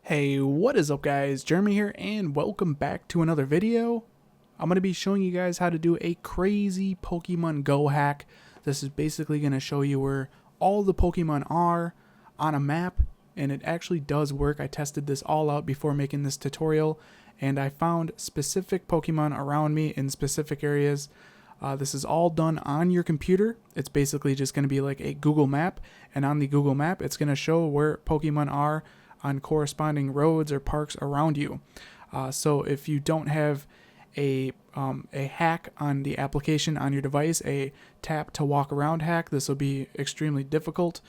Hey, what is up guys? Jeremy here and welcome back to another video. I'm going to be showing you guys how to do a crazy Pokemon Go hack. This is basically going to show you where all the Pokemon are on a map, and it actually does work. I tested this all out before making this tutorial and I found specific Pokemon around me in specific areas. This is all done on your computer. It's basically just going to be like a Google map, and on the Google map it's going to show where Pokemon are on corresponding roads or parks around you. So if you don't have a hack on the application on your device, a tap to walk around hack, this will be extremely difficult.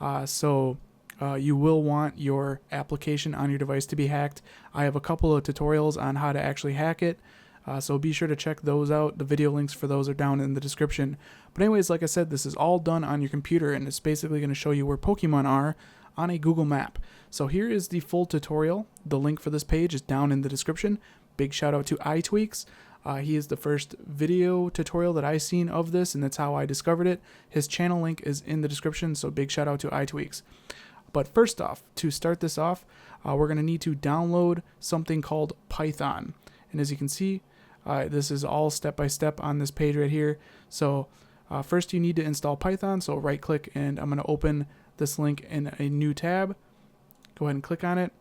You will want your application on your device to be hacked. I have a couple of tutorials on how to actually hack it, so be sure to check those out. The video links for those are down in the description. But anyways, like I said, this is all done on your computer, and it's basically going to show you where Pokemon are on a Google map. So here is the full tutorial. The link for this page is down in the description. Big shout out to iTweaks. He is the first video tutorial that I've seen of this, and that's how I discovered it. His channel link is in the description, so big shout out to iTweaks. But first off, to start this off, we're going to need to download something called Python. And as you can see, this is all step by step on this page right here. So first you need to install Python, so right click, and I'm going to open this link in a new tab. Go ahead and click on it.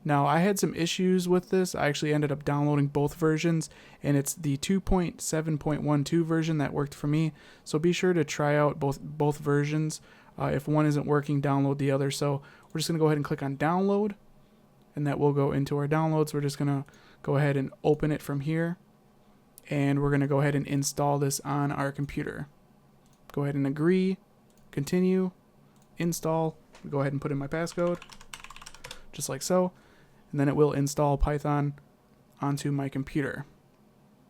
Now I had some issues with this. I actually ended up downloading both versions, and it's the 2.7.12 version that worked for me. So be sure to try out both versions. If one isn't working, download the other. So we're just going to go ahead and click on download, and that will go into our downloads. We're just going to go ahead and open it from here, and we're going to go ahead and install this on our computer. Go ahead and agree, continue, install. Go ahead and put in my passcode, just like so, and then it will install Python onto my computer.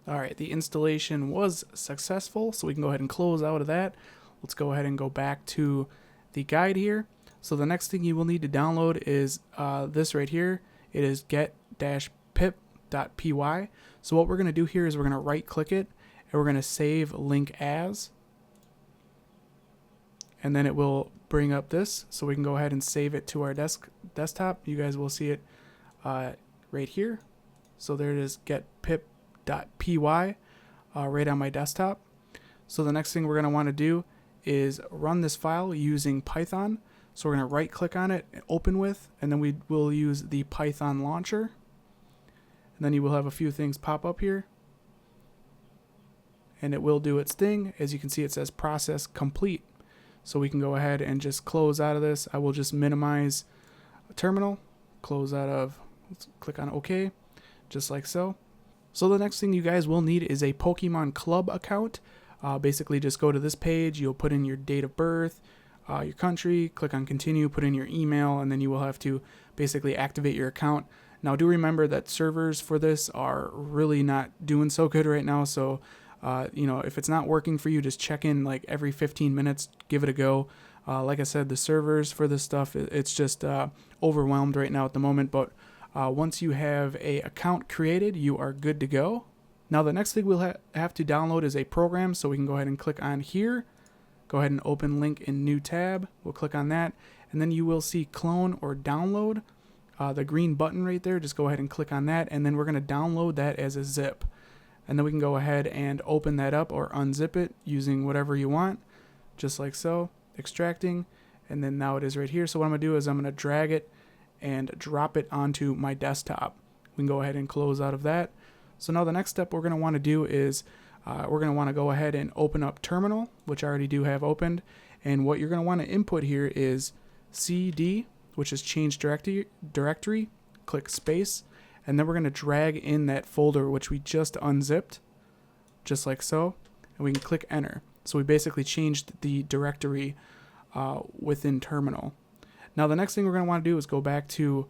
Alright, the installation was successful, so we can go ahead and close out of that. Let's go ahead and go back to the guide here. So the next thing you will need to download is this right here. It is get-pip.py. So what we're going to do here is we're going to right click it, and we're going to save link as, and then it will bring up this, so we can go ahead and save it to our desktop. You guys will see it right here. So there it is, get-pip.py right on my desktop. So the next thing we're going to want to do is run this file using Python. So we're going to right click on it, open with, and then we will use the Python launcher. And then you will have a few things pop up here, and it will do its thing. As you can see, it says process complete. So we can go ahead and just close out of this. I will just minimize a terminal, close out of, let's click on OK, just like so. So the next thing you guys will need is a Pokemon Club account. Basically just go to this page, you'll put in your date of birth, your country, click on continue, put in your email, and then you will have to basically activate your account. Now do remember that servers for this are really not doing so good right now, so if it's not working for you, just check in like every 15 minutes, give it a go. Like I said, the servers for this stuff, it's just overwhelmed right now at the moment, but once you have a account created, you are good to go. Now the next thing we'll have to download is a program, so we can go ahead and click on here, go ahead and open link in new tab. We'll click on that, and then you will see clone or download, the green button right there. Just go ahead and click on that, and then we're going to download that as a zip. And then we can go ahead and open that up or unzip it using whatever you want, just like so, extracting, and then now it is right here. So what I'm going to do is I'm going to drag it and drop it onto my desktop. We can go ahead and close out of that. So now the next step we're going to want to do is we're going to want to go ahead and open up Terminal, which I already do have opened, and what you're going to want to input here is CD, which is change directory, click space, and then we're going to drag in that folder which we just unzipped, just like so, and we can click enter. So we basically changed the directory within Terminal. Now the next thing we're going to want to do is go back to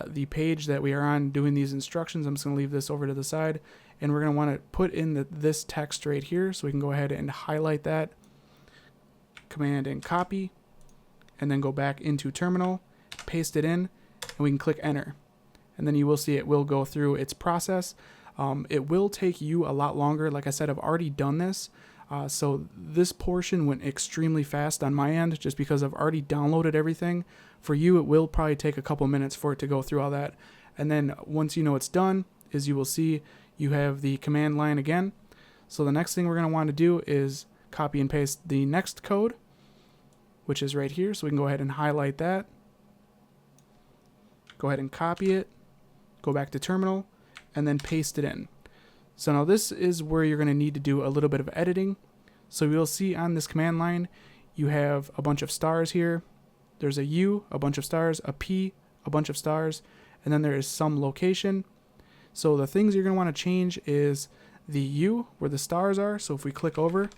the page that we are on doing these instructions. I'm just going to leave this over to the side, and we're going to want to put in this text right here, so we can go ahead and highlight that, command and copy, and then go back into Terminal, paste it in, and we can click enter. And then you will see it will go through its process. It will take you a lot longer. Like I said, I've already done this. So this portion went extremely fast on my end just because I've already downloaded everything. For you, it will probably take a couple minutes for it to go through all that. And then once you know it's done, is you will see you have the command line again. So the next thing we're going to want to do is copy and paste the next code, which is right here. So we can go ahead and highlight that. Go ahead and copy it, go back to terminal, and then paste it in. So now this is where you're going to need to do a little bit of editing. So you'll see on this command line, you have a bunch of stars here. There's a U, a bunch of stars, a P, a bunch of stars, and then there is some location. So the things you're going to want to change is the U, where the stars are. So if we click over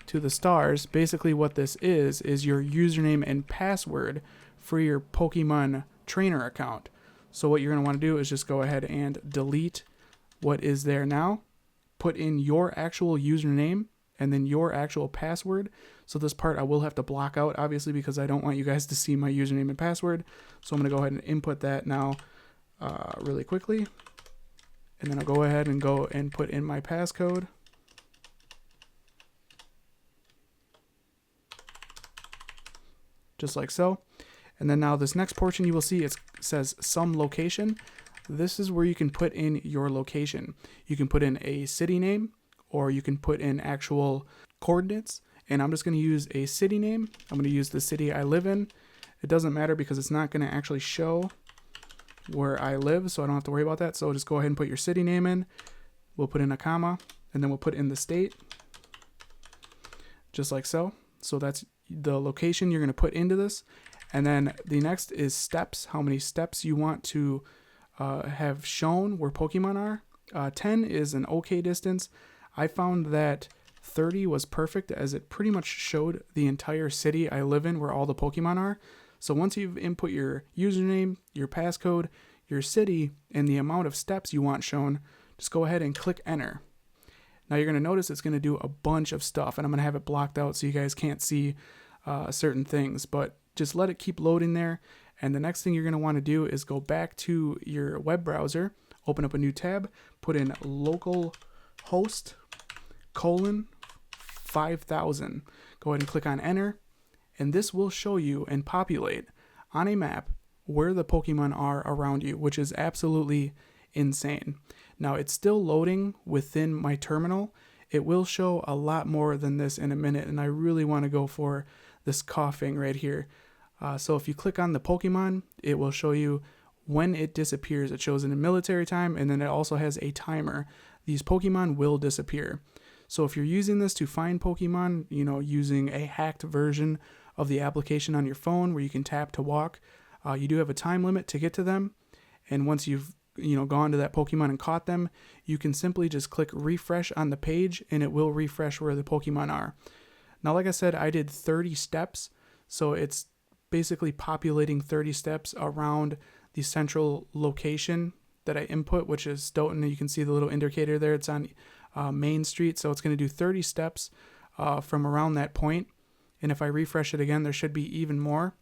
to the stars, basically what this is your username and password for your Pokemon trainer account. So what you're going to want to do is just go ahead and delete what is there now, put in your actual username and then your actual password. So this part I will have to block out, obviously, because I don't want you guys to see my username and password. So I'm going to go ahead and input that now really quickly. And then I'll go ahead and put in my passcode. Just like so. And then now this next portion you will see it says some location. This is where you can put in your location. You can put in a city name or you can put in actual coordinates. And I'm just going to use a city name. I'm going to use the city I live in. It doesn't matter because it's not going to actually show where I live, so I don't have to worry about that. So just go ahead and put your city name in. We'll put in a comma and then we'll put in the state. Just like so. So that's the location you're going to put into this. And then the next is steps, how many steps you want to have shown where Pokemon are. 10 is an okay distance. I found that 30 was perfect as it pretty much showed the entire city I live in where all the Pokemon are. So once you've input your username, your passcode, your city, and the amount of steps you want shown, just go ahead and click enter. Now you're going to notice it's going to do a bunch of stuff, and I'm going to have it blocked out so you guys can't see certain things, but just let it keep loading there. And the next thing you're going to want to do is go back to your web browser, open up a new tab, put in localhost 5000. Go ahead and click on enter, and this will show you and populate on a map where the Pokemon are around you, which is absolutely insane. Now it's still loading within my terminal. It will show a lot more than this in a minute, and I really want to go for this coughing right here. So if you click on the Pokemon, it will show you when it disappears. It shows it in military time, and then it also has a timer. These Pokemon will disappear. So if you're using this to find Pokemon, using a hacked version of the application on your phone where you can tap to walk, you do have a time limit to get to them. And once you've gone to that Pokemon and caught them, you can simply just click refresh on the page and it will refresh where the Pokemon are. Now, like I said, I did 30 steps, so it's basically populating 30 steps around the central location that I input, which is Stoughton. You can see the little indicator there. It's on Main Street, so it's going to do 30 steps from around that point. And if I refresh it again, there should be even more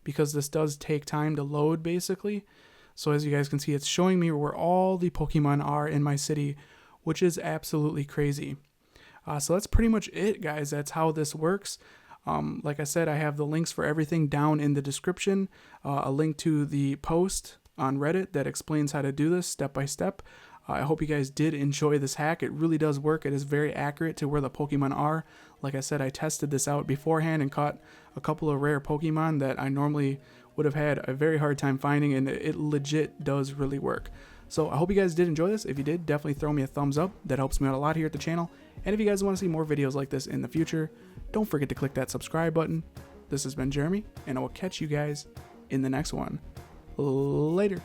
because this does take time to load, basically. So as you guys can see, it's showing me where all the Pokemon are in my city, which is absolutely crazy. So that's pretty much it, guys. That's how this works. Like I said, I have the links for everything down in the description. A link to the post on Reddit that explains how to do this step by step. I hope you guys did enjoy this hack. It really does work. It is very accurate to where the Pokemon are. Like I said, I tested this out beforehand and caught a couple of rare Pokemon that I normally would have had a very hard time finding, and it legit does really work. So I hope you guys did enjoy this. If you did, definitely throw me a thumbs up. That helps me out a lot here at the channel. And if you guys want to see more videos like this in the future, don't forget to click that subscribe button. This has been Jeremy, and I will catch you guys in the next one. Later.